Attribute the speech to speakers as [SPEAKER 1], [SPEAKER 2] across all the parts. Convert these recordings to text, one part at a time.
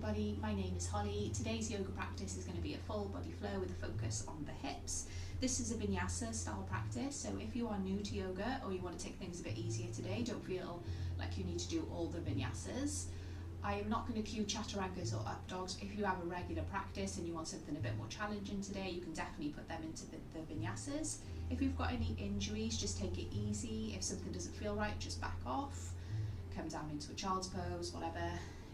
[SPEAKER 1] everybody, my name is Holly. Today's yoga practice is going to be a full body flow with a focus on the hips. This is a vinyasa style practice, so if you are new to yoga or you want to take things a bit easier today, don't feel like you need to do all the vinyasas. I am not going to cue chaturangas or up dogs. If you have a regular practice and you want something a bit more challenging today, you can definitely put them into the vinyasas. If you've got any injuries, just take it easy. If something doesn't feel right, just back off. Come down into a child's pose, whatever.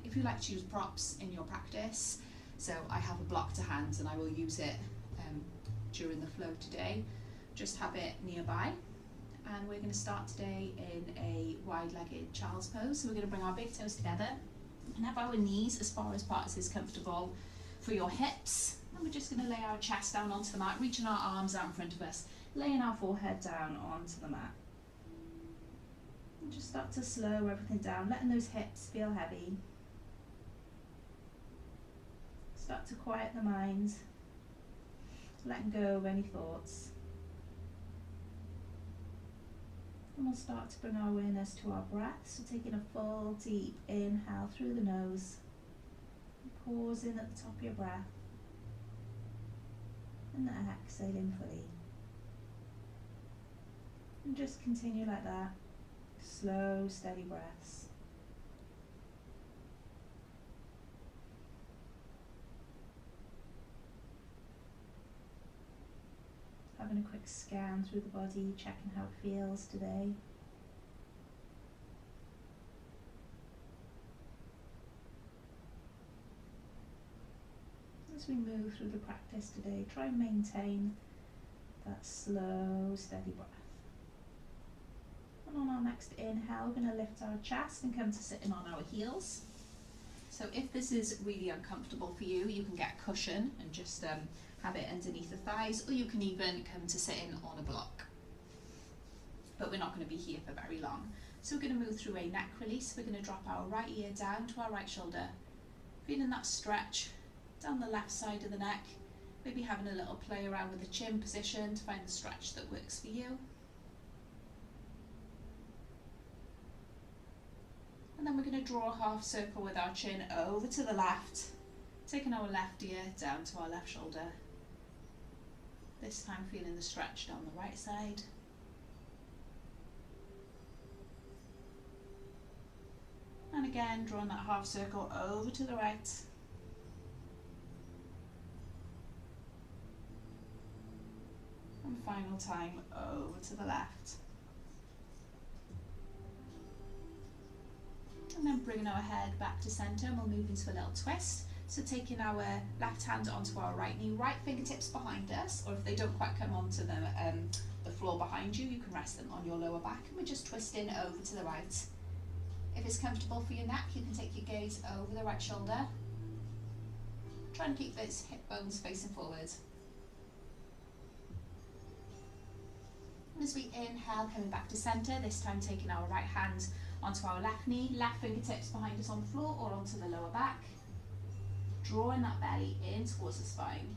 [SPEAKER 1] If you like to use props in your practice, so I have a block to hand and I will use it during the flow today. Just have it nearby. And we're going to start today in a wide-legged child's pose. So we're going to bring our big toes together and have our knees as far apart as is comfortable for your hips. And we're just going to lay our chest down onto the mat, reaching our arms out in front of us, laying our forehead down onto the mat. And just start to slow everything down, letting those hips feel heavy. Start to quiet the mind, letting go of any thoughts. And we'll start to bring our awareness to our breath, so taking a full deep inhale through the nose, and pausing at the top of your breath, and then exhaling fully. And just continue like that, slow, steady breaths. Having a quick scan through the body, checking how it feels today. As we move through the practice today, try and maintain that slow, steady breath. And on our next inhale, we're going to lift our chest and come to sitting on our heels. So if this is really uncomfortable for you, you can get a cushion and just have it underneath the thighs, or you can even come to sitting on a block. But we're not going to be here for very long. So we're going to move through a neck release. We're going to drop our right ear down to our right shoulder, feeling that stretch down the left side of the neck, maybe having a little play around with the chin position to find the stretch that works for you. And then we're going to draw a half circle with our chin over to the left, taking our left ear down to our left shoulder. This time feeling the stretch down the right side. And again, drawing that half circle over to the right. And final time over to the left. And then bringing our head back to centre, and we'll move into a little twist. So taking our left hand onto our right knee, right fingertips behind us, or if they don't quite come onto the floor behind you, you can rest them on your lower back, and we're just twisting over to the right. If it's comfortable for your neck, you can take your gaze over the right shoulder. Try and keep those hip bones facing forward. And as we inhale, coming back to centre, this time taking our right hand onto our left knee, left fingertips behind us on the floor or onto the lower back. Drawing that belly in towards the spine.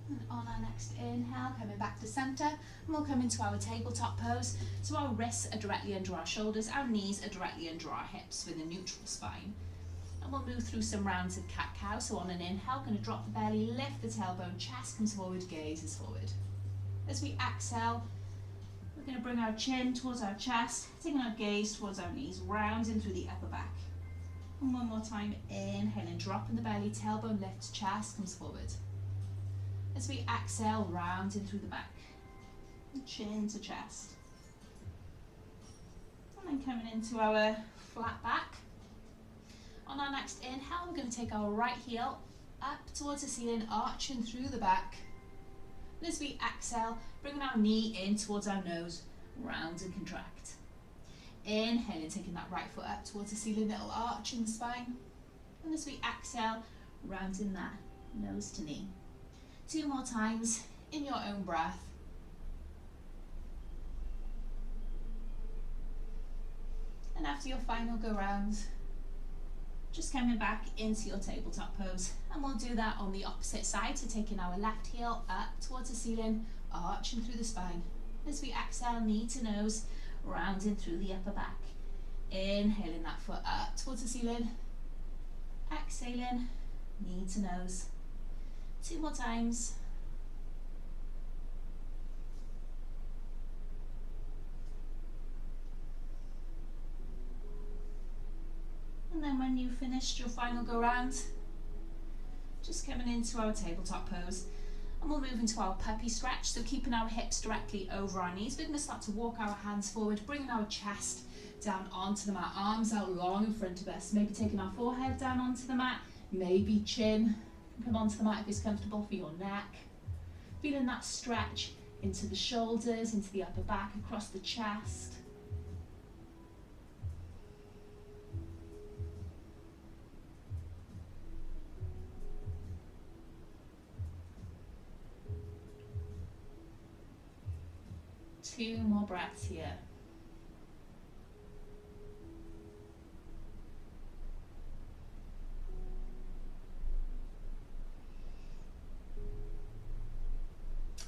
[SPEAKER 1] And on our next inhale, coming back to centre, and we'll come into our tabletop pose. So our wrists are directly under our shoulders, our knees are directly under our hips with a neutral spine. And we'll move through some rounds of cat-cow. So on an inhale, going to drop the belly, lift the tailbone, chest comes forward, gaze is forward. As we exhale, we're going to bring our chin towards our chest, taking our gaze towards our knees, rounding through the upper back. And one more time, inhaling, dropping the belly, tailbone lifts, chest comes forward. As we exhale, rounding through the back, chin to chest. And then coming into our flat back. On our next inhale, we're going to take our right heel up towards the ceiling, arching through the back. And as we exhale, bringing our knee in towards our nose, round and contract. Inhaling, taking that right foot up towards the ceiling, little arch in the spine. And as we exhale, rounding that nose to knee. 2 more times in your own breath. And after your final go round, just coming back into your tabletop pose, and we'll do that on the opposite side, so taking our left heel up towards the ceiling, arching through the spine. As we exhale, knee to nose, rounding through the upper back. Inhaling that foot up towards the ceiling. Exhaling, knee to nose. 2 more times. And then when you've finished your final go round, just coming into our tabletop pose. And we'll move into our puppy stretch, so keeping our hips directly over our knees. We're going to start to walk our hands forward, bringing our chest down onto the mat, arms out long in front of us, maybe taking our forehead down onto the mat, maybe chin can come onto the mat if it's comfortable for your neck. Feeling that stretch into the shoulders, into the upper back, across the chest. Two more breaths here.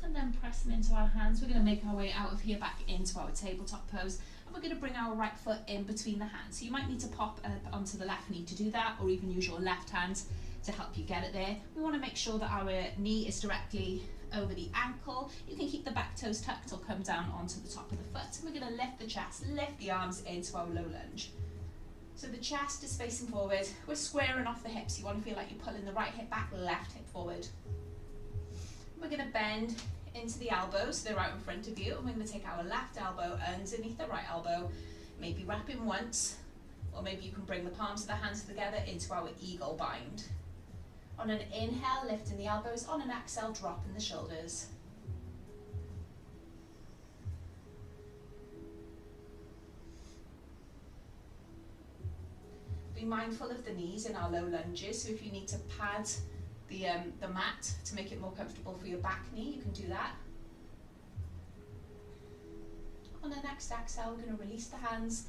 [SPEAKER 1] And then pressing into our hands, we're going to make our way out of here back into our tabletop pose. And we're going to bring our right foot in between the hands. So you might need to pop up onto the left knee to do that, or even use your left hand to help you get it there. We want to make sure that our knee is directly over the ankle. You can keep the back toes tucked or come down onto the top of the foot. And we're going to lift the chest, lift the arms into our low lunge. So the chest is facing forward. We're squaring off the hips. You want to feel like you're pulling the right hip back, left hip forward. We're going to bend into the elbows, they're out in front of you, and we're going to take our left elbow underneath the right elbow, maybe wrapping once, or maybe you can bring the palms of the hands together into our eagle bind. On an inhale, lifting the elbows. On an exhale, dropping the shoulders. Be mindful of the knees in our low lunges, so if you need to pad the mat to make it more comfortable for your back knee, you can do that. On the next exhale, we're going to release the hands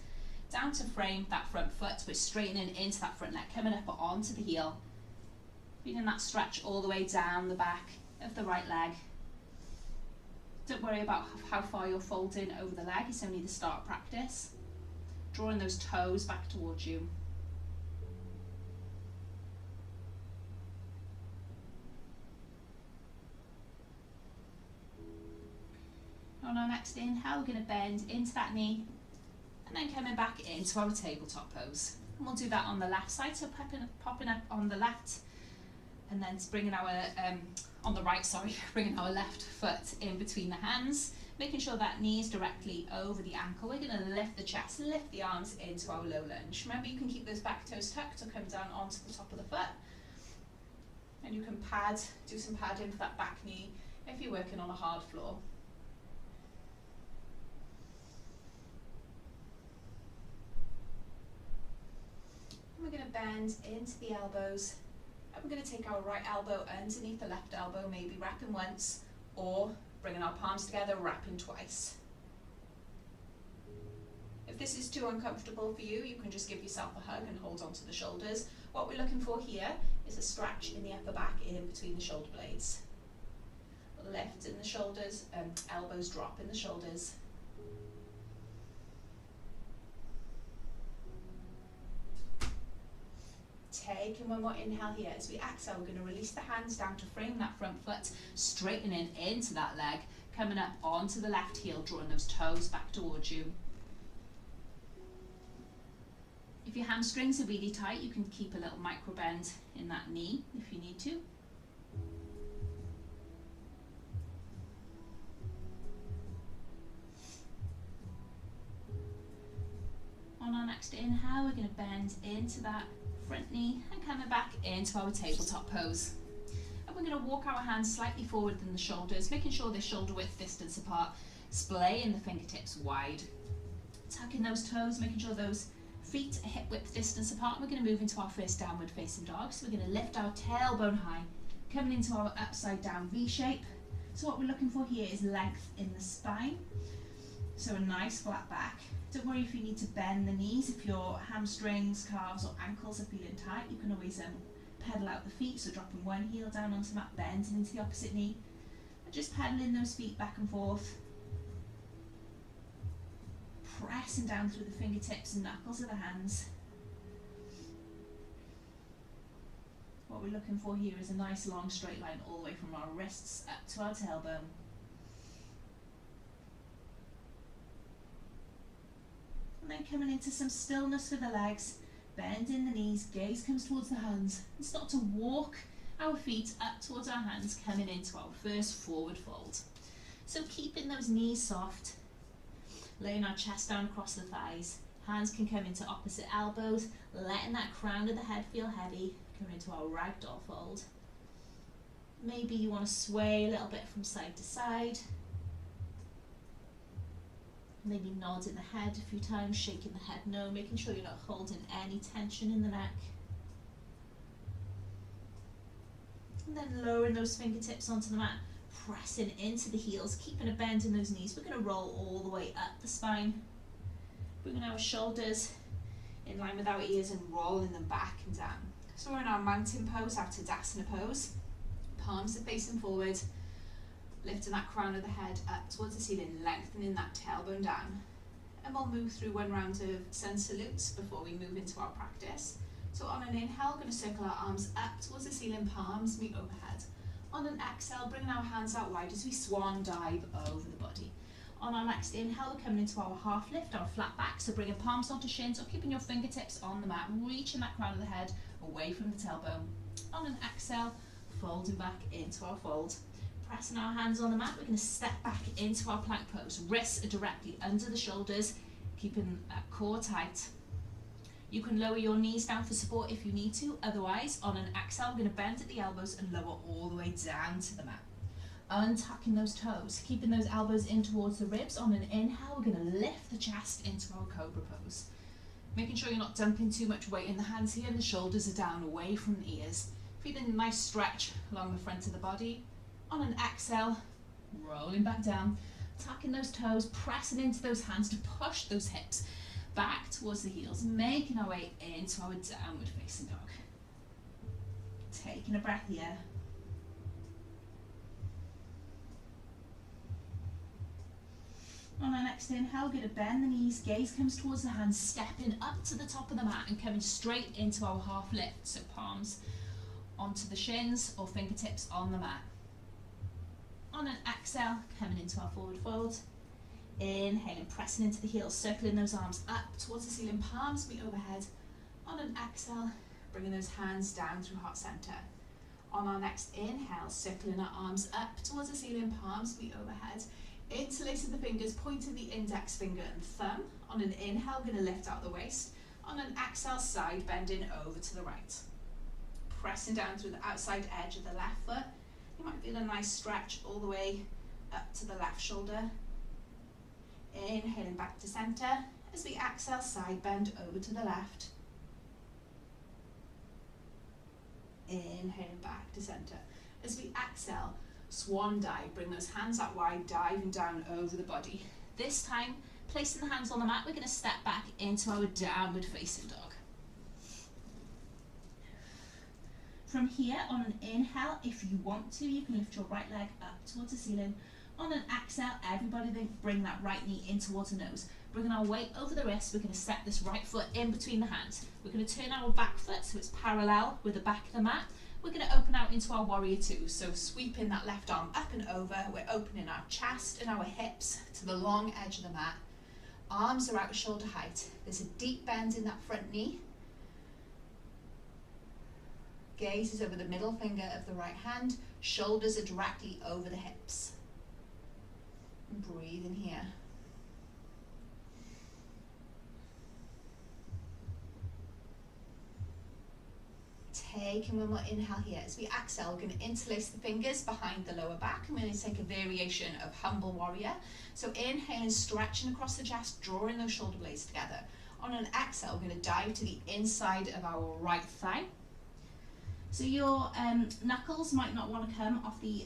[SPEAKER 1] down to frame that front foot. We're straightening into that front leg, coming up onto the heel. Feeling that stretch all the way down the back of the right leg. Don't worry about how far you're folding over the leg, it's only the start practice. Drawing those toes back towards you. On our next inhale, we're going to bend into that knee and then coming back into our tabletop pose. And we'll do that on the left side, so popping up on the left, and then bringing our, on the right, sorry, bringing our left foot in between the hands, making sure that knee is directly over the ankle. We're going to lift the chest, lift the arms into our low lunge. Remember, you can keep those back toes tucked or come down onto the top of the foot. And you can do some padding for that back knee if you're working on a hard floor. We're going to bend into the elbows, and we're going to take our right elbow underneath the left elbow, maybe wrapping once, or bringing our palms together, wrapping twice. If this is too uncomfortable for you, you can just give yourself a hug and hold onto the shoulders. What we're looking for here is a stretch in the upper back in between the shoulder blades. Lift in the shoulders, elbows drop in the shoulders. Taking one more inhale here. As we exhale, we're going to release the hands down to frame that front foot, straightening into that leg, coming up onto the left heel, drawing those toes back towards you. If your hamstrings are really tight, you can keep a little micro bend in that knee if you need to. On our next inhale, we're going to bend into that front knee and coming back into our tabletop pose. And we're going to walk our hands slightly forward than the shoulders, making sure they're shoulder width distance apart, splaying the fingertips wide. Tucking those toes, making sure those feet are hip width distance apart. We're going to move into our first downward facing dog. So we're going to lift our tailbone high, coming into our upside down V shape. So what we're looking for here is length in the spine. So a nice flat back. Don't worry if you need to bend the knees. If your hamstrings, calves or ankles are feeling tight, you can always pedal out the feet, so dropping one heel down onto the mat, bending into the opposite knee, and just pedaling those feet back and forth. pressing down through the fingertips and knuckles of the hands. What we're looking for here is a nice long straight line all the way from our wrists up to our tailbone. And then coming into some stillness with the legs, bending the knees, gaze comes towards the hands, and start to walk our feet up towards our hands, coming into our first forward fold. So keeping those knees soft, laying our chest down across the thighs, hands can come into opposite elbows, letting that crown of the head feel heavy, coming into our ragdoll fold. Maybe you want to sway a little bit from side to side. Maybe nodding the head a few times, shaking the head no, making sure you're not holding any tension in the neck. And then lowering those fingertips onto the mat, pressing into the heels, keeping a bend in those knees. We're going to roll all the way up the spine, bringing our shoulders in line with our ears and rolling them back and down. So we're in our mountain pose, our Tadasana pose. Palms are facing forward, lifting that crown of the head up towards the ceiling, lengthening that tailbone down. And we'll move through one round of sun salutes before we move into our practice. So on an inhale, we're going to circle our arms up towards the ceiling, palms meet overhead. On an exhale, bringing our hands out wide as we swan dive over the body. On our next inhale, we're coming into our half lift, our flat back, so bringing palms onto shins or keeping your fingertips on the mat, reaching that crown of the head away from the tailbone. On an exhale, folding back into our fold. Pressing our hands on the mat, we're going to step back into our plank pose. Wrists are directly under the shoulders, keeping that core tight. You can lower your knees down for support if you need to. Otherwise, on an exhale, we're going to bend at the elbows and lower all the way down to the mat. Untucking those toes, keeping those elbows in towards the ribs. On an inhale, we're going to lift the chest into our Cobra Pose. Making sure you're not dumping too much weight in the hands here and the shoulders are down away from the ears. Feeling a nice stretch along the front of the body. On an exhale, rolling back down, tucking those toes, pressing into those hands to push those hips back towards the heels, making our way into our downward facing dog. Taking a breath here. On our next inhale, we're going to bend the knees, gaze comes towards the hands, stepping up to the top of the mat and coming straight into our half lift. So palms onto the shins or fingertips on the mat. On an exhale, coming into our forward fold. Inhaling, pressing into the heels, circling those arms up towards the ceiling, palms meet overhead. On an exhale, bringing those hands down through heart center. On our next inhale, circling our arms up towards the ceiling, palms meet overhead. Interlacing the fingers, pointing the index finger and thumb. On an inhale, going to lift out the waist. On an exhale, side bending over to the right. Pressing down through the outside edge of the left foot. You might feel a nice stretch all the way up to the left shoulder. Inhaling back to center. As we exhale, side bend over to the left. Inhaling back to center. As we exhale, swan dive. Bring those hands out wide, diving down over the body. This time, placing the hands on the mat, we're going to step back into our downward facing dog. From here, on an inhale, if you want to, you can lift your right leg up towards the ceiling. On an exhale, everybody then bring that right knee in towards the nose. Bringing our weight over the wrist, we're going to step this right foot in between the hands. We're going to turn our back foot so it's parallel with the back of the mat. We're going to open out into our warrior two. So sweeping that left arm up and over, we're opening our chest and our hips to the long edge of the mat. Arms are out at shoulder height. There's a deep bend in that front knee. Gaze is over the middle finger of the right hand. Shoulders are directly over the hips. And breathe in here. Taking one more inhale here. As we exhale, we're going to interlace the fingers behind the lower back. I'm going to take a variation of humble warrior. So inhaling, stretching across the chest, drawing those shoulder blades together. On an exhale, we're going to dive to the inside of our right thigh. So your knuckles might not want to come off the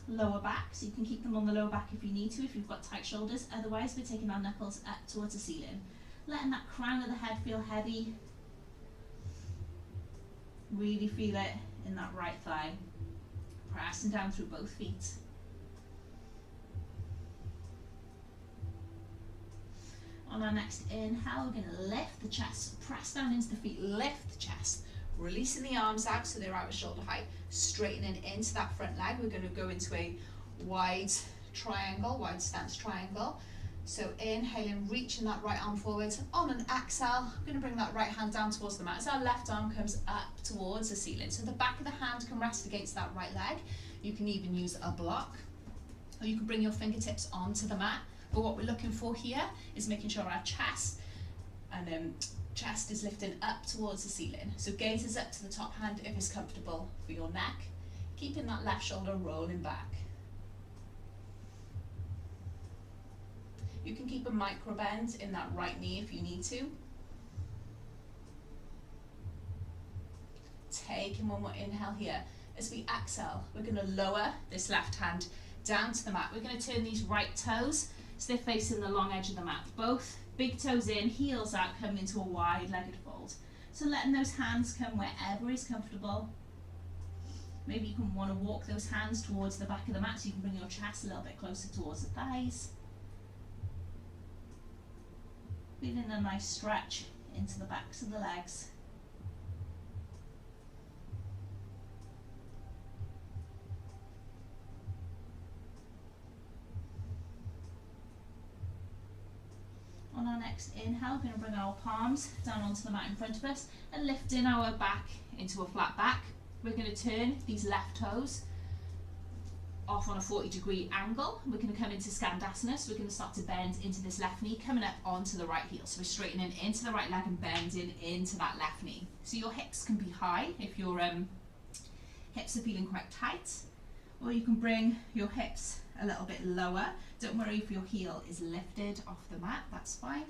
[SPEAKER 1] lower back, so you can keep them on the lower back if you need to, if you've got tight shoulders. Otherwise, we're taking our knuckles up towards the ceiling. Letting that crown of the head feel heavy. Really feel it in that right thigh. Pressing down through both feet. On our next inhale, we're going to lift the chest, press down into the feet, lift the chest, releasing the arms out so they're out of shoulder height, straightening into that front leg. We're going to go into a wide triangle, wide stance triangle. So inhaling, reaching that right arm forward. On an exhale, I'm going to bring that right hand down towards the mat as our left arm comes up towards the ceiling. So the back of the hand can rest against that right leg. You can even use a block, or you can bring your fingertips onto the mat. But what we're looking for here is making sure our chest is lifting up towards the ceiling. So gaze is up to the top hand if it's comfortable for your neck. Keeping that left shoulder rolling back. You can keep a micro bend in that right knee if you need to. Taking one more inhale here. As we exhale, we're going to lower this left hand down to the mat. We're going to turn these right toes so they're facing the long edge of the mat. Both big toes in, heels out, coming into a wide-legged fold. So letting those hands come wherever is comfortable. Maybe you can want to walk those hands towards the back of the mat so you can bring your chest a little bit closer towards the thighs. Feeling a nice stretch into the backs of the legs. On our next inhale, we're going to bring our palms down onto the mat in front of us and lifting our back into a flat back. We're going to turn these left toes off on a 40-degree angle. We're going to come into Skandasana, so we're going to start to bend into this left knee, coming up onto the right heel. So we're straightening into the right leg and bending into that left knee. So your hips can be high if your hips are feeling quite tight, or you can bring your hips a little bit lower. Don't worry if your heel is lifted off the mat, that's fine.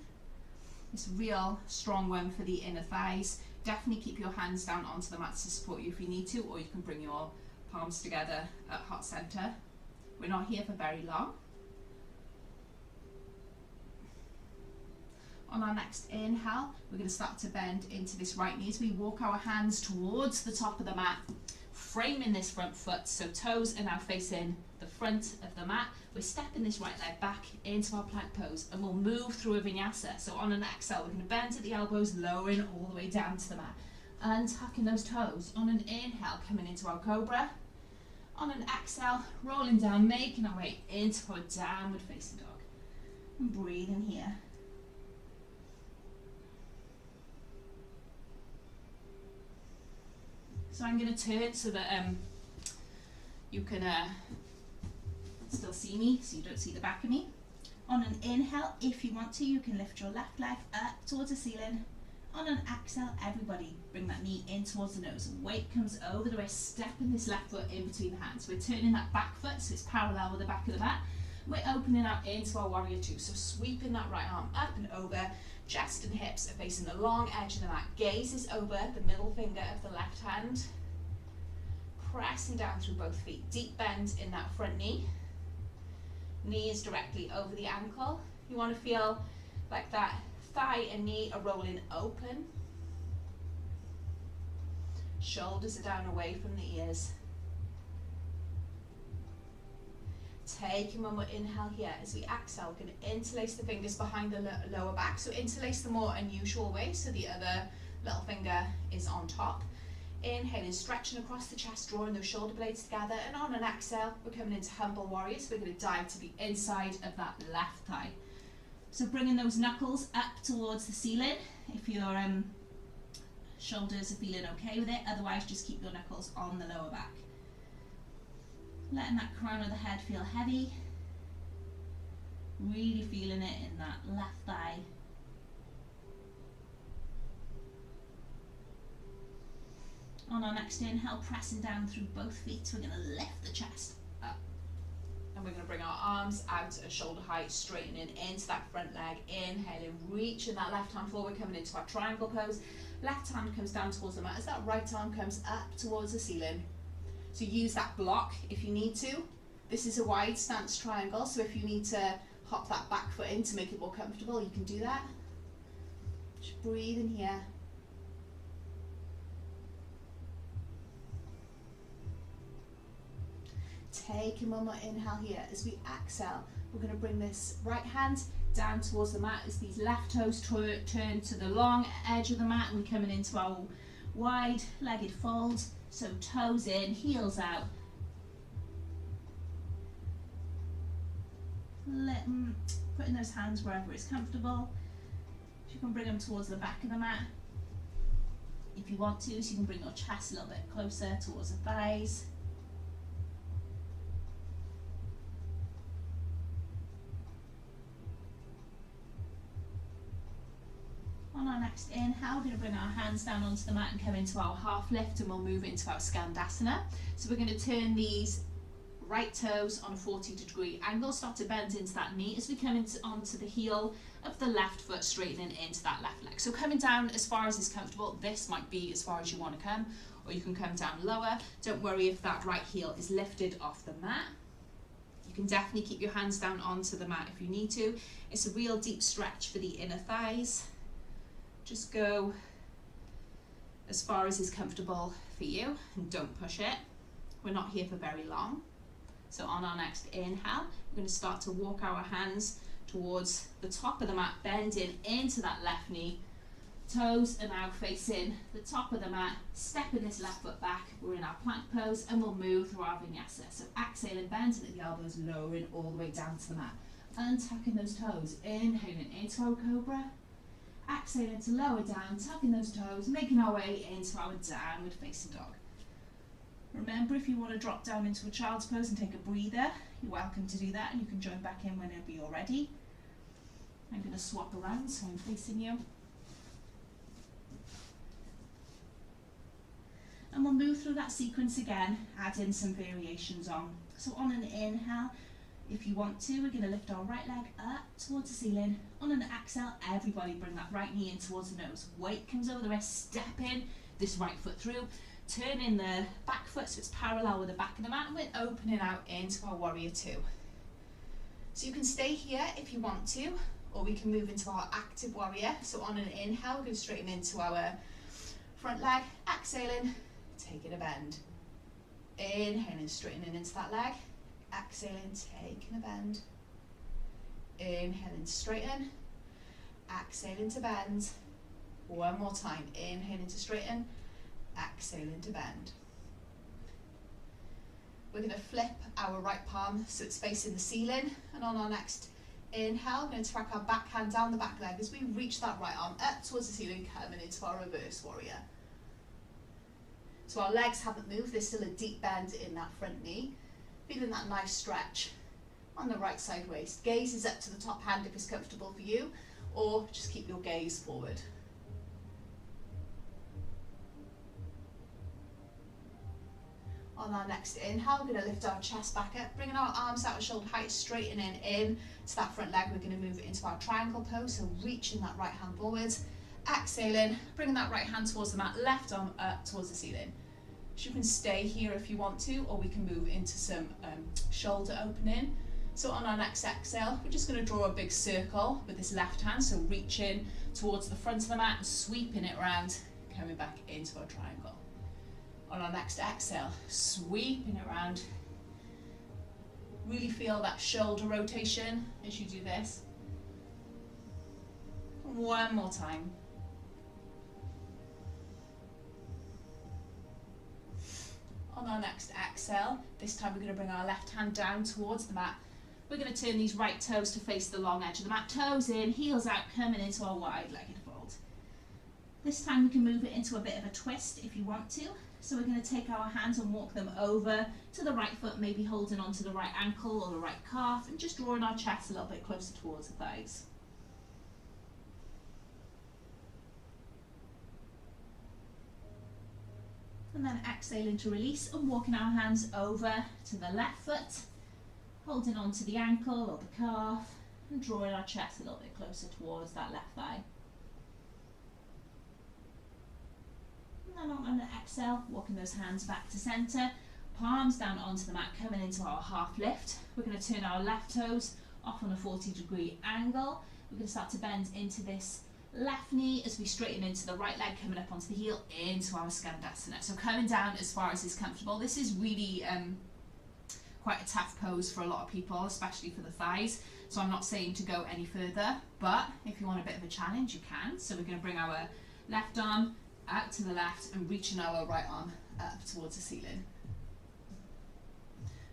[SPEAKER 1] It's a real strong one for the inner thighs. Definitely keep your hands down onto the mat to support you if you need to, or you can bring your palms together at heart center. We're not here for very long. On our next inhale, we're going to start to bend into this right knee as we walk our hands towards the top of the mat, framing this front foot, so toes are now facing the front of the mat. We're stepping this right leg back into our plank pose and we'll move through a vinyasa. So on an exhale, we're going to bend at the elbows, lowering all the way down to the mat and tucking those toes. On an inhale, coming into our cobra. On an exhale, rolling down, making our way into our downward facing dog. And breathing here. So I'm going to turn so that you can still see me, so you don't see the back of me. On an inhale, if you want to, you can lift your left leg up towards the ceiling. On an exhale, everybody bring that knee in towards the nose. Weight comes over the wrist, stepping this left foot in between the hands. We're turning that back foot so it's parallel with the back of the mat. We're opening out into our warrior two, so sweeping that right arm up and over. Chest and hips are facing the long edge of the mat. Gaze is over the middle finger of the left hand. Pressing down through both feet. Deep bend in that front knee. Knee is directly over the ankle. You want to feel like that thigh and knee are rolling open. Shoulders are down away from the ears. Taking one more inhale here. As we exhale, we're going to interlace the fingers behind the lower back. So interlace the more unusual way, so the other little finger is on top. Inhaling, stretching across the chest, drawing those shoulder blades together. And on an exhale, we're coming into humble warrior. So we're going to dive to the inside of that left thigh. So bringing those knuckles up towards the ceiling if your shoulders are feeling okay with it. Otherwise, just keep your knuckles on the lower back. Letting that crown of the head feel heavy. Really feeling it in that left thigh. On our next inhale, pressing down through both feet, we're going to lift the chest up. And we're going to bring our arms out at shoulder height, straightening into that front leg. Inhaling, reaching that left hand forward, coming into our triangle pose. Left hand comes down towards the mat as that right arm comes up towards the ceiling. So use that block if you need to. This is a wide stance triangle, so if you need to hop that back foot in to make it more comfortable, you can do that. Just breathe in here. Taking one more inhale here. As we exhale, we're going to bring this right hand down towards the mat as these left toes turn to the long edge of the mat, and we're coming into our wide legged fold. So toes in, heels out. Putting those hands wherever it's comfortable. You can bring them towards the back of the mat if you want to, so you can bring your chest a little bit closer towards the thighs. On our next inhale, we're going to bring our hands down onto the mat and come into our half lift, and we'll move into our skandasana. So we're going to turn these right toes on a 40-degree angle, start to bend into that knee as we come onto the heel of the left foot, straightening into that left leg. So coming down as far as is comfortable. This might be as far as you want to come, or you can come down lower. Don't worry if that right heel is lifted off the mat. You can definitely keep your hands down onto the mat if you need to. It's a real deep stretch for the inner thighs. Just go as far as is comfortable for you and don't push it. We're not here for very long. So on our next inhale, we're going to start to walk our hands towards the top of the mat, bending into that left knee. Toes are now facing the top of the mat, stepping this left foot back. We're in our plank pose, and we'll move through our vinyasa. So exhaling, bending at the elbows, lowering all the way down to the mat. Untucking those toes, inhaling into our cobra. Exhaling to lower down, tucking those toes, making our way into our downward facing dog. Remember, if you want to drop down into a child's pose and take a breather, you're welcome to do that, and you can join back in whenever you're ready. I'm going to swap around so I'm facing you. And we'll move through that sequence again, add in some variations on. So on an inhale, if you want to, we're going to lift our right leg up towards the ceiling. On an exhale, everybody bring that right knee in towards the nose. Weight comes over the wrist, step in this right foot through. Turning the back foot so it's parallel with the back of the mat, and we're opening out into our warrior two. So you can stay here if you want to, or we can move into our active warrior. So on an inhale, we're going to straighten into our front leg, exhaling, taking a bend. Inhaling, straightening into that leg, exhaling, taking a bend. Inhaling to straighten, exhaling to bend. One more time, inhaling to straighten, exhaling to bend. We're going to flip our right palm so it's facing the ceiling, and on our next inhale, we're going to track our back hand down the back leg as we reach that right arm up towards the ceiling, coming into our reverse warrior. So our legs haven't moved, there's still a deep bend in that front knee. Feeling that nice stretch on the right side waist. Gaze is up to the top hand if it's comfortable for you, or just keep your gaze forward. On our next inhale, we're going to lift our chest back up, bringing our arms out of shoulder height, straightening in to that front leg. We're going to move it into our triangle pose, so reaching that right hand forwards. Exhaling, bringing that right hand towards the mat, left arm up towards the ceiling. So you can stay here if you want to, or we can move into some shoulder opening. So on our next exhale, we're just going to draw a big circle with this left hand, so reaching towards the front of the mat and sweeping it around, coming back into our triangle. On our next exhale, sweeping it around. Really feel that shoulder rotation as you do this. One more time. On our next exhale, this time we're going to bring our left hand down towards the mat. We're going to turn these right toes to face the long edge of the mat. Toes in, heels out, coming into our wide-legged fold. This time we can move it into a bit of a twist if you want to. So we're going to take our hands and walk them over to the right foot, maybe holding onto the right ankle or the right calf, and just drawing our chest a little bit closer towards the thighs. And then exhaling to release and walking our hands over to the left foot, holding onto the ankle or the calf, and drawing our chest a little bit closer towards that left thigh. And on an exhale, walking those hands back to center, palms down onto the mat, coming into our half lift. We're going to turn our left toes off on a 40-degree angle. We're going to start to bend into this left knee as we straighten into the right leg, coming up onto the heel, into our skandasana. So coming down as far as is comfortable. This is really quite a tough pose for a lot of people, especially for the thighs. So I'm not saying to go any further, but if you want a bit of a challenge, you can. So we're going to bring our left arm out to the left and reaching our right arm up towards the ceiling.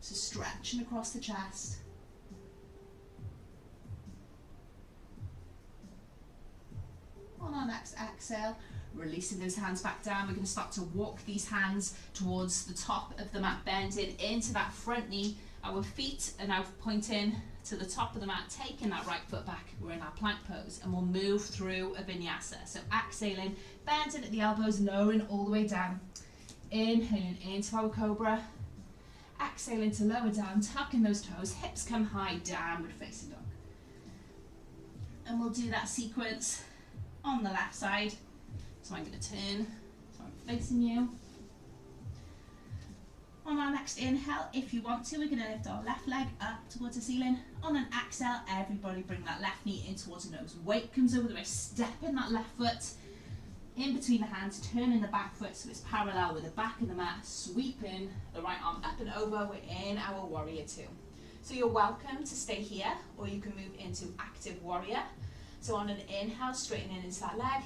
[SPEAKER 1] So stretching across the chest. On our next exhale, releasing those hands back down, we're going to start to walk these hands towards the top of the mat, bending into that front knee. Our feet are now pointing to the top of the mat, taking that right foot back. We're in our plank pose, and we'll move through a vinyasa. So exhaling, bending at the elbows, lowering all the way down. Inhaling into our cobra. Exhaling to lower down, tucking those toes, hips come high, downward facing dog. And we'll do that sequence on the left side. So I'm going to turn, so I'm facing you. On our next inhale, if you want to, we're going to lift our left leg up towards the ceiling. On an exhale, everybody bring that left knee in towards the nose. Weight comes over the wrist, stepping that left foot in between the hands, turning the back foot so it's parallel with the back of the mat, sweeping the right arm up and over. We're in our warrior two. So you're welcome to stay here, or you can move into active warrior. So on an inhale, straightening into that leg.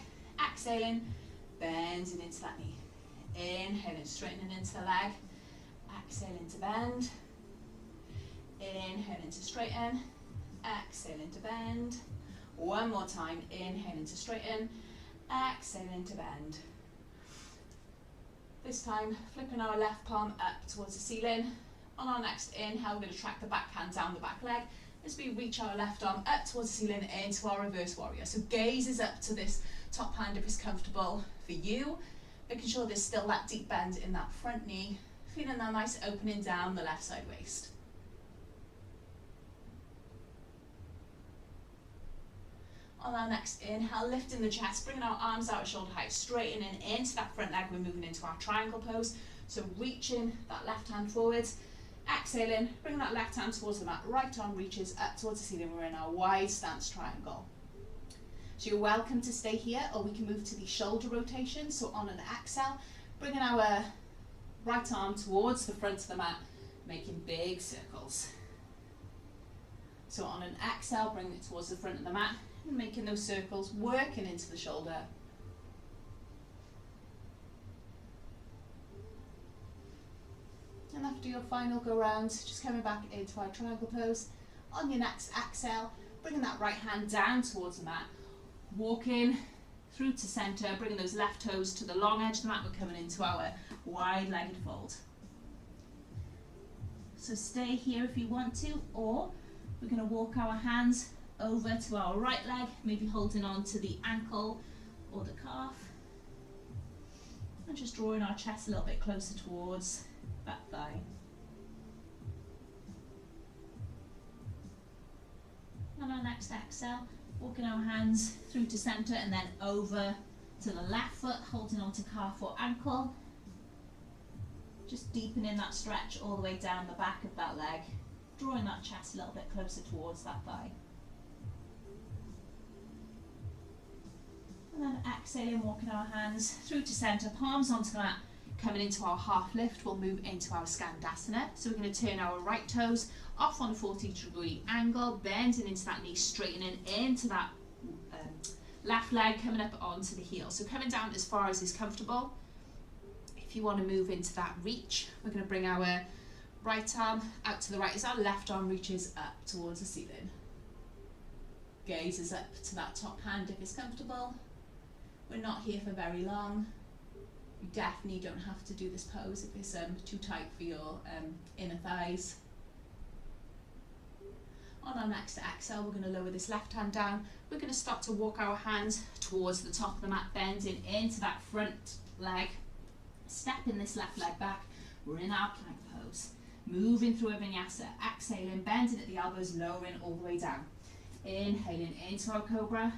[SPEAKER 1] Exhaling, bending into that knee. Inhaling, straightening into the leg. Exhaling to bend. Inhaling to straighten. Exhaling to bend. One more time. Inhaling to straighten. Exhaling to bend. This time, flipping our left palm up towards the ceiling. On our next inhale, we're going to track the back hand down the back leg as we reach our left arm up towards the ceiling into our reverse warrior. So gaze is up to this top hand if it's comfortable for you. Making sure there's still that deep bend in that front knee. Feeling that nice opening down the left side waist. On our next inhale, lifting the chest, bringing our arms out shoulder height, straightening into that front leg. We're moving into our triangle pose. So reaching that left hand forwards. Exhaling, bring that left hand towards the mat. Right arm reaches up towards the ceiling. We're in our wide stance triangle. So you're welcome to stay here, or we can move to the shoulder rotation. So on an exhale, bringing our right arm towards the front of the mat, making big circles. So on an exhale, bring it towards the front of the mat, and making those circles, working into the shoulder. And after your final go round, just coming back into our triangle pose. On your next exhale, bringing that right hand down towards the mat, walking through to center, bringing those left toes to the long edge of the mat. We're coming into our wide-legged fold. So stay here if you want to, or we're going to walk our hands over to our right leg, maybe holding on to the ankle or the calf, and just drawing our chest a little bit closer towards back thigh. On our next exhale, walking our hands through to center and then over to the left foot, holding on to calf or ankle. Just deepening that stretch all the way down the back of that leg, drawing that chest a little bit closer towards that thigh. And then exhaling, walking our hands through to center, palms onto the mat, coming into our half lift. We'll move into our Skandasana. So we're going to turn our right toes off on a 40-degree angle, bending into that knee, straightening into that left leg, coming up onto the heel. So coming down as far as is comfortable. If you want to move into that reach, we're going to bring our right arm out to the right as our left arm reaches up towards the ceiling. Gaze is up to that top hand if it's comfortable. We're not here for very long. You definitely don't have to do this pose if it's too tight for your inner thighs. On our next exhale, we're going to lower this left hand down. We're going to start to walk our hands towards the top of the mat, bending into that front leg, stepping this left leg back. We're in our plank pose, moving through a vinyasa, exhaling, bending at the elbows, lowering all the way down. Inhaling into our cobra,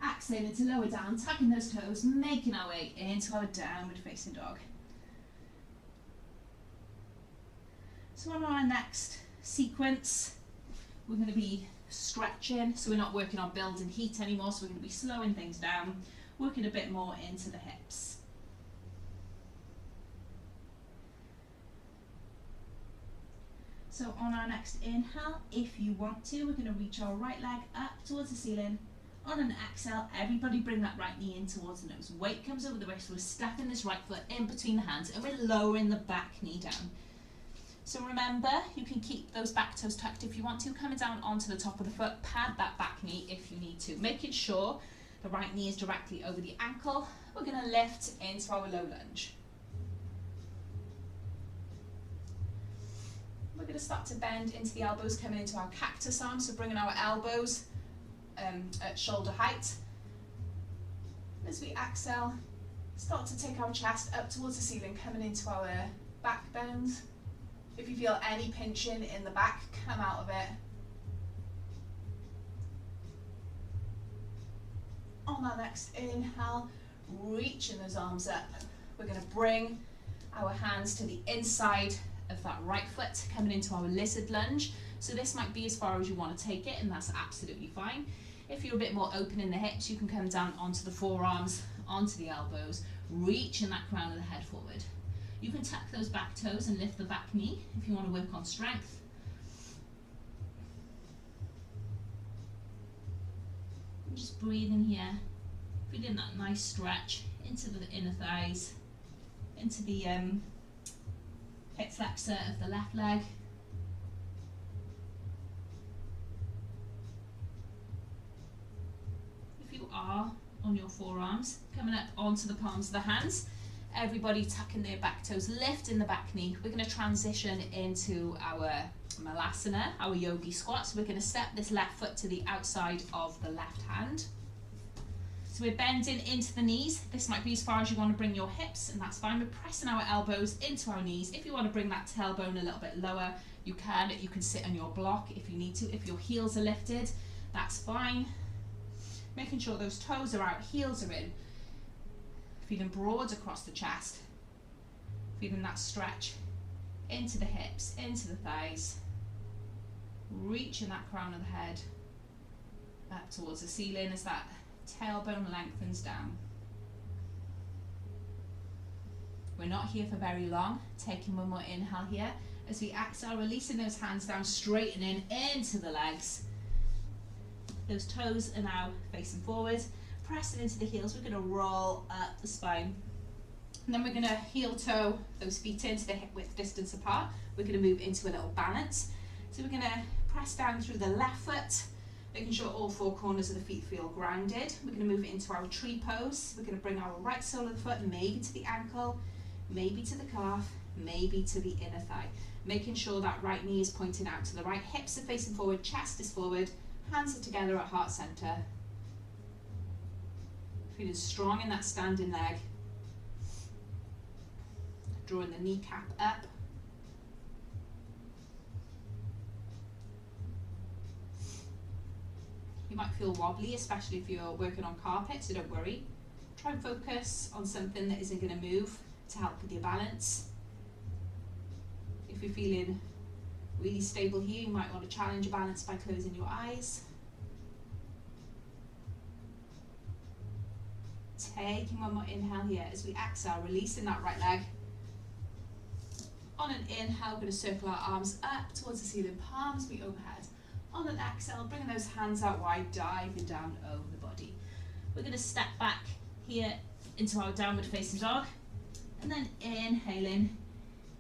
[SPEAKER 1] exhaling to lower down, tucking those toes, making our way into our downward facing dog. So on our next sequence, we're going to be stretching, so we're not working on building heat anymore, so we're going to be slowing things down, working a bit more into the hips. So on our next inhale, if you want to, we're going to reach our right leg up towards the ceiling. On an exhale, everybody bring that right knee in towards the nose. Weight comes over the wrist. We're stepping this right foot in between the hands and we're lowering the back knee down. So remember, you can keep those back toes tucked if you want to, coming down onto the top of the foot. Pad that back knee if you need to, making sure the right knee is directly over the ankle. We're going to lift into our low lunge. We're going to start to bend into the elbows, coming into our cactus arm, so bringing our elbows at shoulder height. As we exhale, start to take our chest up towards the ceiling, coming into our back bend. If you feel any pinching in the back, come out of it. On our next inhale, reaching those arms up. We're going to bring our hands to the inside of that right foot, coming into our lizard lunge. So this might be as far as you want to take it, and that's absolutely fine. If you're a bit more open in the hips, you can come down onto the forearms, onto the elbows, reaching that crown of the head forward. You can tuck those back toes and lift the back knee if you want to work on strength. And just breathing here, feeling that nice stretch into the inner thighs, into the hip flexor of the left leg. If you are on your forearms, coming up onto the palms of the hands, everybody tucking their back toes, lifting the back knee. We're going to transition into our Malasana, our Yogi Squat. So we're going to step this left foot to the outside of the left hand. So we're bending into the knees. This might be as far as you want to bring your hips, and that's fine. We're pressing our elbows into our knees. If you want to bring that tailbone a little bit lower, you can. You can sit on your block if you need to. If your heels are lifted, that's fine. Making sure those toes are out, heels are in. Feeling broad across the chest. Feeling that stretch into the hips, into the thighs. Reaching that crown of the head up towards the ceiling as that tailbone lengthens down. We're not here for very long. Taking one more inhale here. As we exhale, releasing those hands down, straightening into the legs. Those toes are now facing forward. Pressing into the heels, we're going to roll up the spine. And then we're going to heel toe those feet into the hip width distance apart. We're going to move into a little balance. So we're going to press down through the left foot, making sure all four corners of the feet feel grounded. We're going to move into our tree pose. We're going to bring our right sole of the foot maybe to the ankle, maybe to the calf, maybe to the inner thigh. Making sure that right knee is pointing out to the right, hips are facing forward, chest is forward, hands are together at heart center. Feeling strong in that standing leg. Drawing the kneecap up. You might feel wobbly, especially if you're working on carpet, so don't worry. Try and focus on something that isn't going to move to help with your balance. If you're feeling really stable here, you might want to challenge your balance by closing your eyes. Taking one more inhale here as we exhale, releasing that right leg. On an inhale, we're going to circle our arms up towards the ceiling, palms be overhead. On an exhale, bringing those hands out wide, diving down over the body. We're going to step back here into our downward facing dog, and then inhaling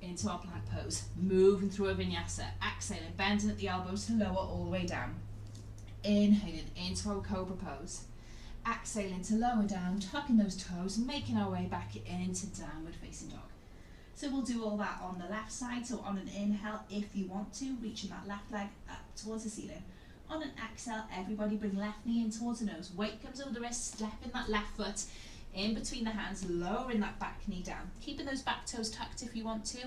[SPEAKER 1] into our plank pose, moving through a vinyasa, exhaling, bending at the elbows to lower all the way down. Inhaling into our Cobra Pose. Exhaling to lower down, tucking those toes, making our way back into downward facing dog. So we'll do all that on the left side. So on an inhale, if you want to, reaching that left leg up towards the ceiling. On an exhale, everybody bring left knee in towards the nose. Weight comes over the wrist, stepping that left foot in between the hands, lowering that back knee down. Keeping those back toes tucked if you want to,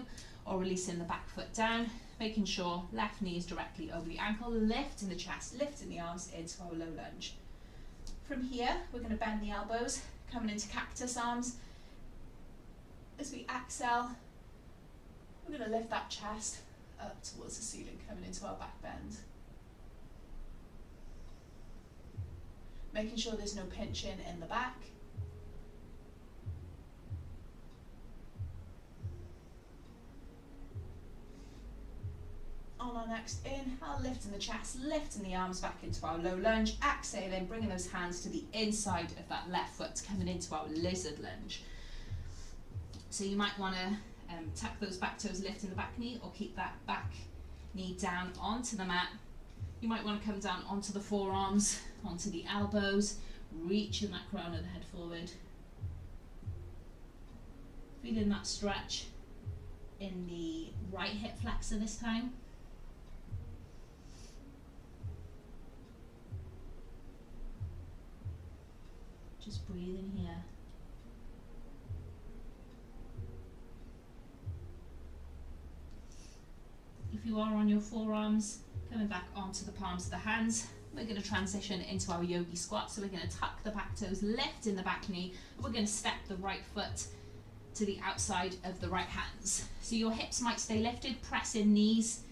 [SPEAKER 1] or releasing the back foot down, making sure left knee is directly over the ankle, lifting the chest, lifting the arms into our low lunge. From here, we're going to bend the elbows, coming into cactus arms. As we exhale, we're going to lift that chest up towards the ceiling, coming into our back bend. Making sure there's no pinching in the back. our next inhale, lifting the chest, lifting the arms back into our low lunge. Exhaling, bringing those hands to the inside of that left foot, coming into our lizard lunge. So you might want to tuck those back toes, lifting the back knee, or keep that back knee down onto the mat. You might want to come down onto the forearms, onto the elbows, reaching that crown of the head forward. Feeling that stretch in the right hip flexor this time. Just breathing here. If you are on your forearms, coming back onto the palms of the hands, we're going to transition into our Yogi Squat. So we're going to tuck the back toes, lift in the back knee, and we're going to step the right foot to the outside of the right hands. So your hips might stay lifted, press in knees,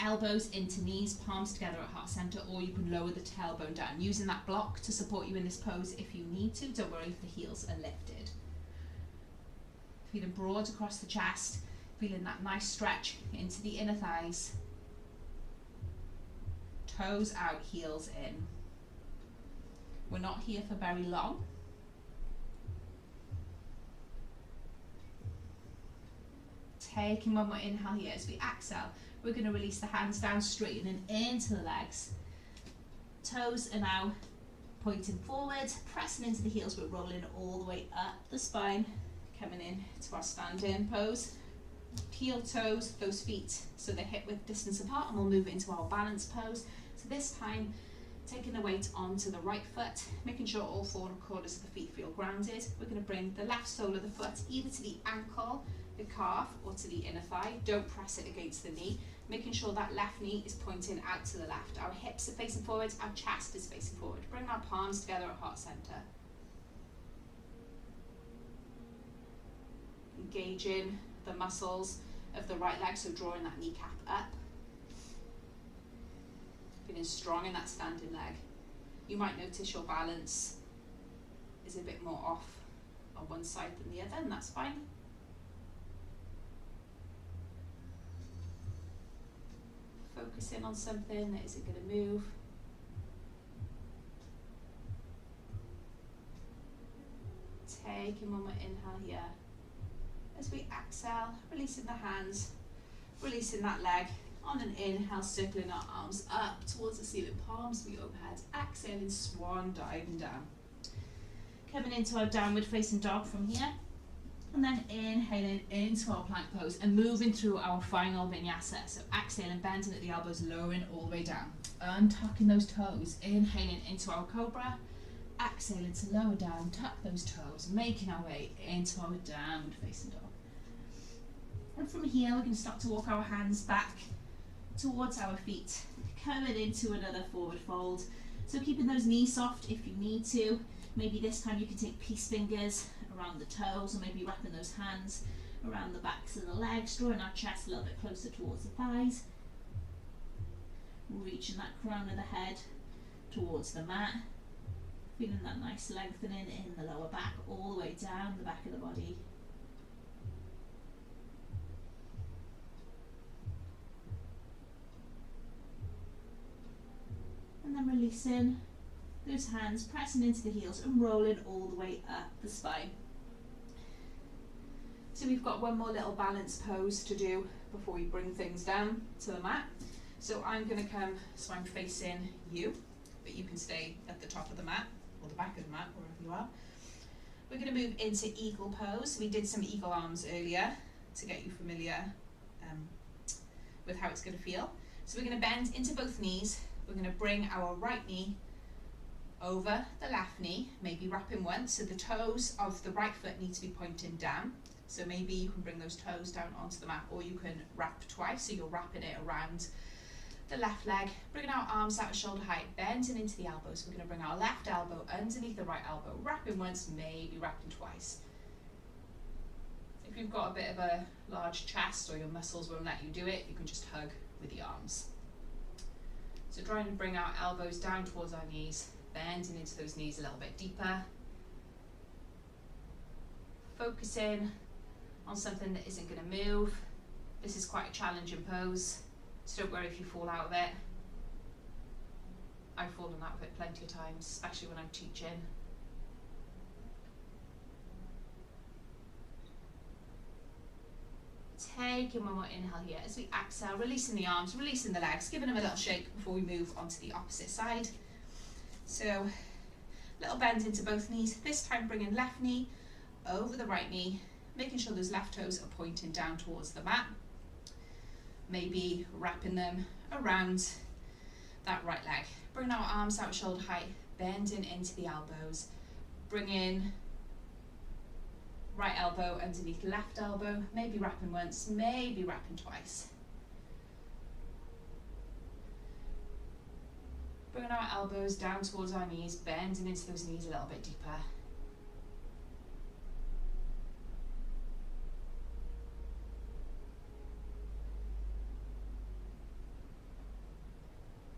[SPEAKER 1] elbows into knees, palms together at heart center, or you can lower the tailbone down, using that block to support you in this pose if you need to. Don't worry if the heels are lifted. Feeling broad across the chest, feeling that nice stretch into the inner thighs. Toes out, heels in. We're not here for very long. Taking one more inhale here. As we exhale, we're going to release the hands down, straightening into the legs. Toes are now pointing forward, pressing into the heels. We're rolling all the way up the spine, coming in to our stand-in pose. Heel toes, those feet so they're hip width distance apart, and we'll move into our balance pose. So this time, taking the weight onto the right foot, making sure all 4 quarters of the feet feel grounded. We're going to bring the left sole of the foot either to the ankle, the calf, or to the inner thigh. Don't press it against the knee, making sure that left knee is pointing out to the left. Our hips are facing forward, our chest is facing forward. Bring our palms together at heart center. Engaging the muscles of the right leg, so drawing that kneecap up. Feeling strong in that standing leg. You might notice your balance is a bit more off on one side than the other, and that's fine. Focusing on something that isn't going to move. Taking one more inhale here. As we exhale, releasing the hands, releasing that leg. On an inhale, circling our arms up towards the ceiling, palms be overhead. Exhaling, swan diving down. Coming into our downward facing dog from here. And then inhaling into our plank pose and moving through our final vinyasa. So exhaling, bending at the elbows, lowering all the way down. Untucking those toes. Inhaling into our cobra. Exhaling to lower down, tuck those toes, making our way into our downward facing dog. And from here, we're going to start to walk our hands back towards our feet, coming into another forward fold. So keeping those knees soft if you need to. Maybe this time you can take peace fingers around the toes, or maybe wrapping those hands around the backs of the legs, drawing our chest a little bit closer towards the thighs. Reaching that crown of the head towards the mat. Feeling that nice lengthening in the lower back, all the way down the back of the body. And then releasing those hands, pressing into the heels and rolling all the way up the spine. So we've got one more little balance pose to do before we bring things down to the mat. So I'm going to come, so I'm facing you, but you can stay at the top of the mat or the back of the mat, wherever you are. We're going to move into eagle pose. We did some eagle arms earlier to get you familiar with how it's going to feel. So we're going to bend into both knees. We're going to bring our right knee over the left knee, maybe wrapping once. So the toes of the right foot need to be pointing down. So maybe you can bring those toes down onto the mat, or you can wrap twice, so you're wrapping it around the left leg, bringing our arms out at shoulder height, bending into the elbows. We're going to bring our left elbow underneath the right elbow, wrapping once, maybe wrapping twice. If you've got a bit of a large chest or your muscles won't let you do it, you can just hug with the arms. So trying to bring our elbows down towards our knees, bending into those knees a little bit deeper. Focusing on something that isn't going to move. This is quite a challenging pose. So don't worry if you fall out of it. I've fallen out of it plenty of times, especially when I'm teaching. Taking one more inhale here as we exhale, releasing the arms, releasing the legs, giving them a little shake before we move on to the opposite side. So, little bend into both knees, this time bringing left knee over the right knee, making sure those left toes are pointing down towards the mat. Maybe wrapping them around that right leg. Bring our arms out shoulder height, bending into the elbows, bringing right elbow underneath left elbow, maybe wrapping once, maybe wrapping twice. Bringing our elbows down towards our knees, bending into those knees a little bit deeper.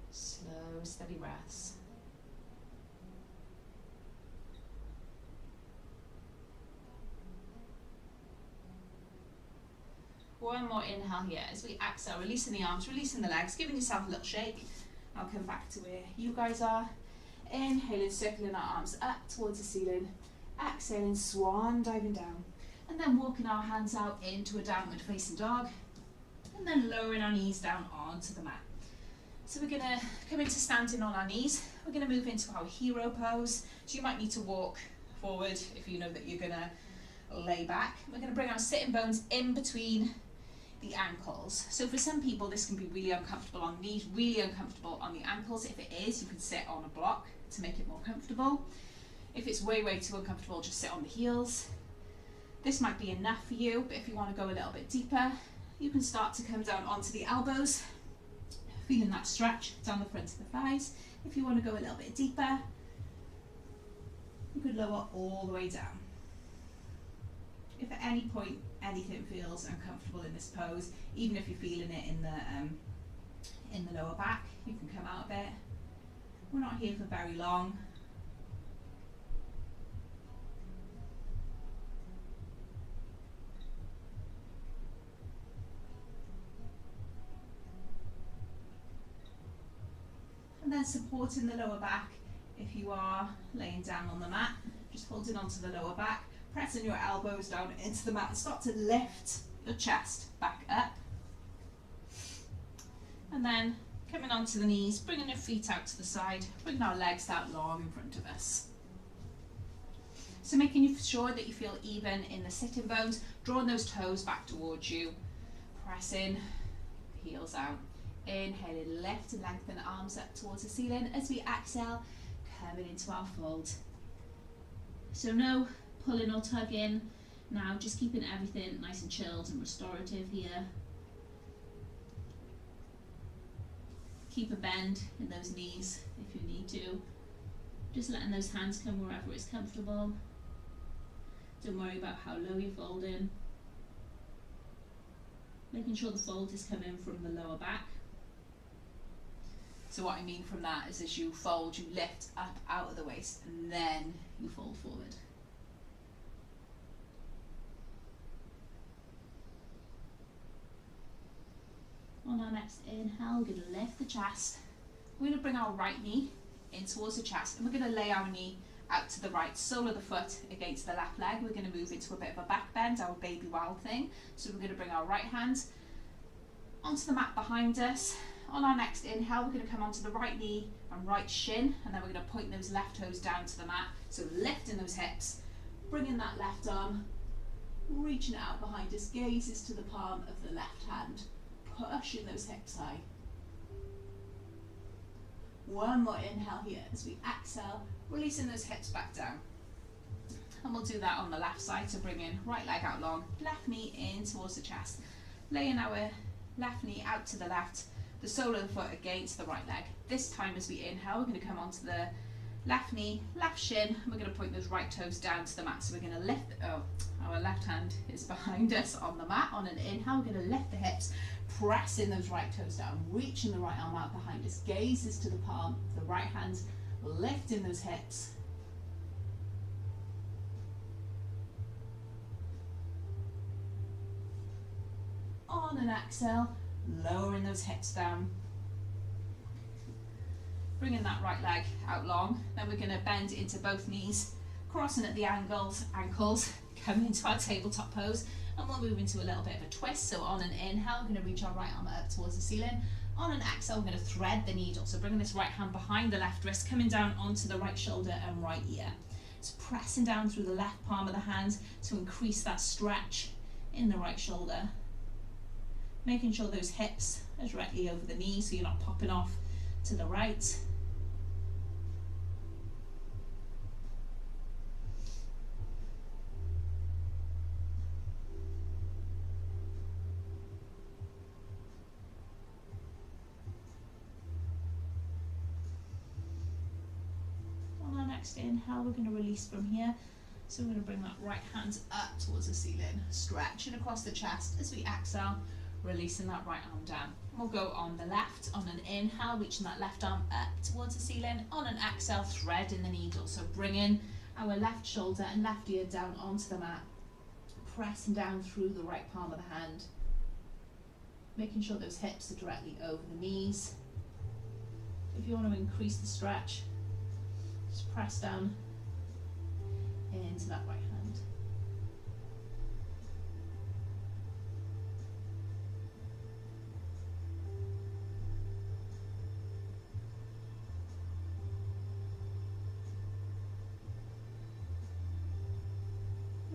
[SPEAKER 1] Slow, steady breaths. One more inhale here as we exhale, releasing the arms, releasing the legs, giving yourself a little shake. I'll come back to where you guys are. Inhaling, circling our arms up towards the ceiling. Exhaling, swan diving down. And then walking our hands out into a downward facing dog. And then lowering our knees down onto the mat. So we're going to come into standing on our knees. We're going to move into our hero pose. So you might need to walk forward if you know that you're going to lay back. We're going to bring our sitting bones in between the ankles. So for some people this can be really uncomfortable on the knees, really uncomfortable on the ankles. If it is, you can sit on a block to make it more comfortable. If it's way too uncomfortable, just sit on the heels. This might be enough for you, but if you want to go a little bit deeper, you can start to come down onto the elbows, feeling that stretch down the front of the thighs. If you want to go a little bit deeper, you could lower all the way down. If at any point anything feels uncomfortable in this pose, even if you're feeling it in the lower back, you can come out of it. We're not here for very long. And then supporting the lower back if you are laying down on the mat, just holding onto the lower back. Pressing your elbows down into the mat and start to lift your chest back up. And then coming onto the knees, bringing your feet out to the side, bringing our legs out long in front of us. So making sure that you feel even in the sitting bones, drawing those toes back towards you, pressing the heels out. Inhaling, lift and lengthen arms up towards the ceiling as we exhale, coming into our fold. So no pulling or tugging now, just keeping everything nice and chilled and restorative here. Keep a bend in those knees if you need to. Just letting those hands come wherever it's comfortable. Don't worry about how low you're folding. Making sure the fold is coming from the lower back. So what I mean from that is as you fold, you lift up out of the waist and then you fold forward. On our next inhale, we're going to lift the chest. We're going to bring our right knee in towards the chest and we're going to lay our knee out to the right, sole of the foot against the left leg. We're going to move into a bit of a back bend, our baby wild thing. So we're going to bring our right hand onto the mat behind us. On our next inhale, we're going to come onto the right knee and right shin, and then we're going to point those left toes down to the mat. So lifting those hips, bringing that left arm, reaching it out behind us, gazes to the palm of the left hand. Pushing those hips high. One more inhale here as we exhale, releasing those hips back down. And we'll do that on the left side, so bringing right leg out long, left knee in towards the chest, laying our left knee out to the left, the sole of the foot against the right leg. This time as we inhale, we're going to come onto the left knee, left shin, and we're going to point those right toes down to the mat. So we're going to lift, our left hand is behind us on the mat. On an inhale, we're going to lift the hips, pressing those right toes down, reaching the right arm out behind us, gazes to the palm, the right hand, lifting those hips. On an exhale, lowering those hips down. Bringing that right leg out long. Then we're going to bend into both knees, crossing at the ankles, come into our tabletop pose, and we'll move into a little bit of a twist. So on an inhale, we're going to reach our right arm up towards the ceiling. On an exhale, we're going to thread the needle. So bringing this right hand behind the left wrist, coming down onto the right shoulder and right ear. So pressing down through the left palm of the hand to increase that stretch in the right shoulder. Making sure those hips are directly over the knee so you're not popping off to the right. On our next inhale, we're going to release from here. So we're going to bring that right hand up towards the ceiling, stretching across the chest as we exhale, releasing that right arm down. We'll go on the left. On an inhale, reaching that left arm up towards the ceiling. On an exhale, threading the needle. So bringing our left shoulder and left ear down onto the mat, pressing down through the right palm of the hand, making sure those hips are directly over the knees. If you want to increase the stretch, just press down into that right hand.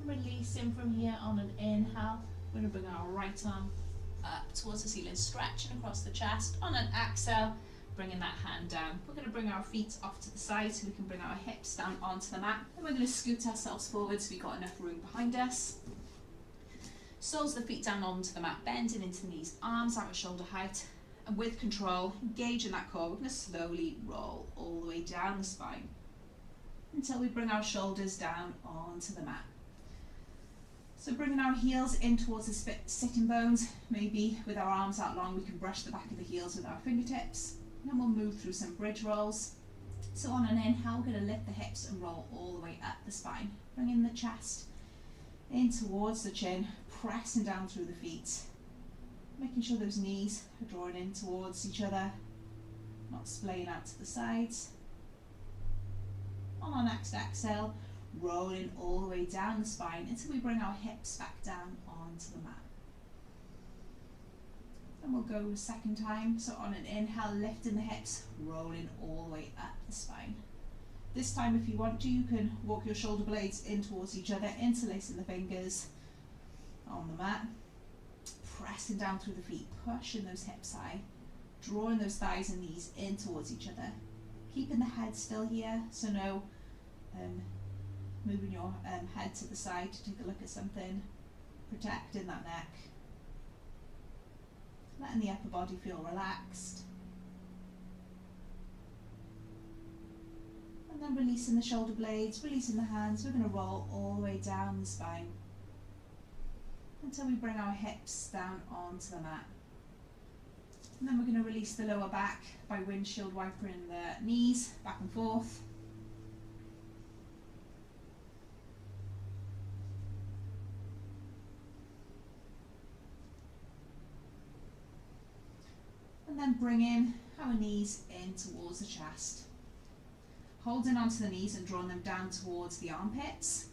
[SPEAKER 1] Releasing from here on an inhale, we're going to bring our right arm up towards the ceiling, stretching across the chest. On an exhale, bringing that hand down. We're going to bring our feet off to the side so we can bring our hips down onto the mat. And we're going to scoot ourselves forward so we've got enough room behind us. Soles of the feet down onto the mat, bending into the knees, arms out at shoulder height. And with control, engaging that core, we're going to slowly roll all the way down the spine until we bring our shoulders down onto the mat. So bringing our heels in towards the sitting bones, maybe with our arms out long, we can brush the back of the heels with our fingertips. And then we'll move through some bridge rolls. So on an inhale, we're going to lift the hips and roll all the way up the spine. Bringing the chest in towards the chin, pressing down through the feet. Making sure those knees are drawing in towards each other, not splaying out to the sides. On our next exhale, rolling all the way down the spine until we bring our hips back down onto the mat. And we'll go a second time. So on an inhale, lifting the hips, rolling all the way up the spine. This time, if you want to, you can walk your shoulder blades in towards each other, interlacing the fingers on the mat, pressing down through the feet, pushing those hips high, drawing those thighs and knees in towards each other, keeping the head still here, so no moving your head to the side to take a look at something, protecting that neck, letting the upper body feel relaxed, and then releasing the shoulder blades, releasing the hands. We're going to roll all the way down the spine until we bring our hips down onto the mat. And then we're going to release the lower back by windshield wipering the knees back and forth. And then bringing our knees in towards the chest. Holding onto the knees and drawing them down towards the armpits.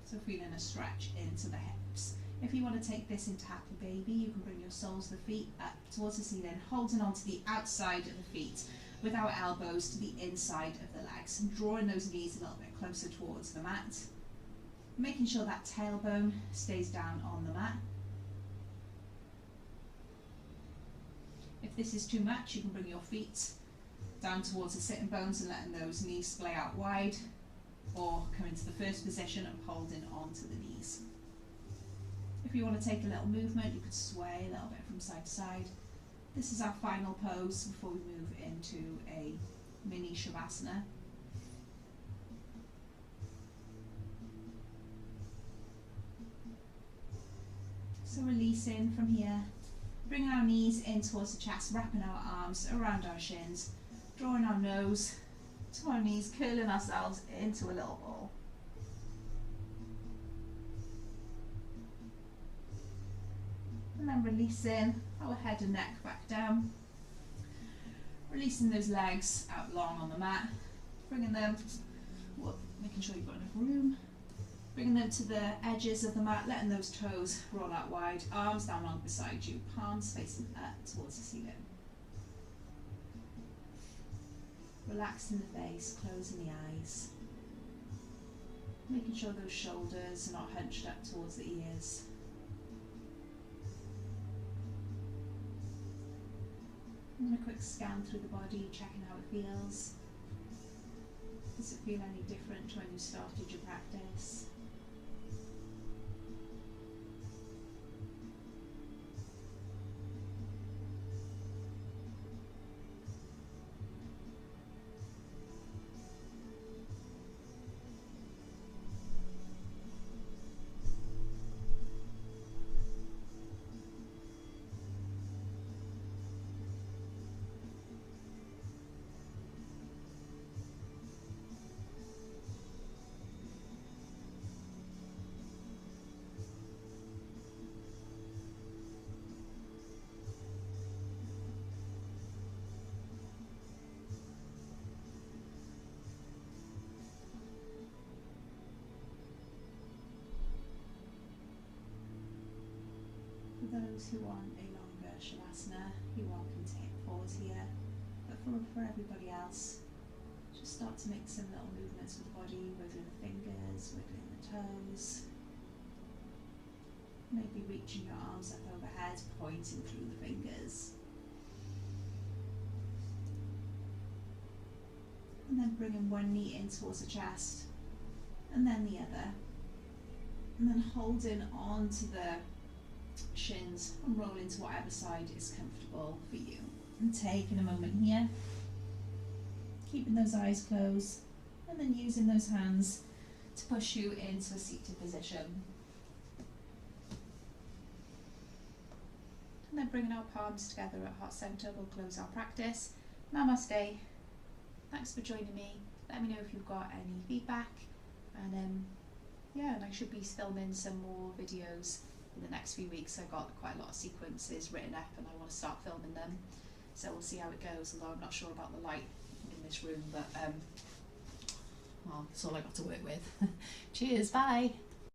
[SPEAKER 1] So feeling a stretch into the hips. If you want to take this into Happy Baby, you can bring your soles of the feet up towards the ceiling, holding onto the outside of the feet with our elbows to the inside of the legs and drawing those knees a little bit closer towards the mat. Making sure that tailbone stays down on the mat. If this is too much, you can bring your feet down towards the sitting bones and letting those knees splay out wide, or come into the first position of holding onto the knees. If you want to take a little movement, you could sway a little bit from side to side. This is our final pose before we move into a mini Shavasana. So releasing from here, bring our knees in towards the chest, wrapping our arms around our shins, drawing our nose to our knees, curling ourselves into a little ball. And then releasing our head and neck back down. Releasing those legs out long on the mat. Bringing them, making sure you've got enough room. Bringing them to the edges of the mat, letting those toes roll out wide. Arms down along beside you, palms facing up towards the ceiling. Relaxing the face, closing the eyes. Making sure those shoulders are not hunched up towards the ears. And a quick scan through the body, checking how it feels. Does it feel any different to when you started your practice? For those who want a longer Shavasana, you're welcome to hit pause here. But for everybody else, just start to make some little movements with the body, wiggling the fingers, wiggling the toes. Maybe reaching your arms up overhead, pointing through the fingers. And then bringing one knee in towards the chest, and then the other. And then holding on to the shins and rolling to whatever side is comfortable for you. And taking a moment here, keeping those eyes closed, and then using those hands to push you into a seated position. And then bringing our palms together at heart center, we'll close our practice. Namaste. Thanks for joining me. Let me know if you've got any feedback, and and I should be filming some more videos in the next few weeks. I've got quite a lot of sequences written up and I want to start filming them, so we'll see how it goes, although I'm not sure about the light in this room, but well, that's all I got to work with. Cheers, bye.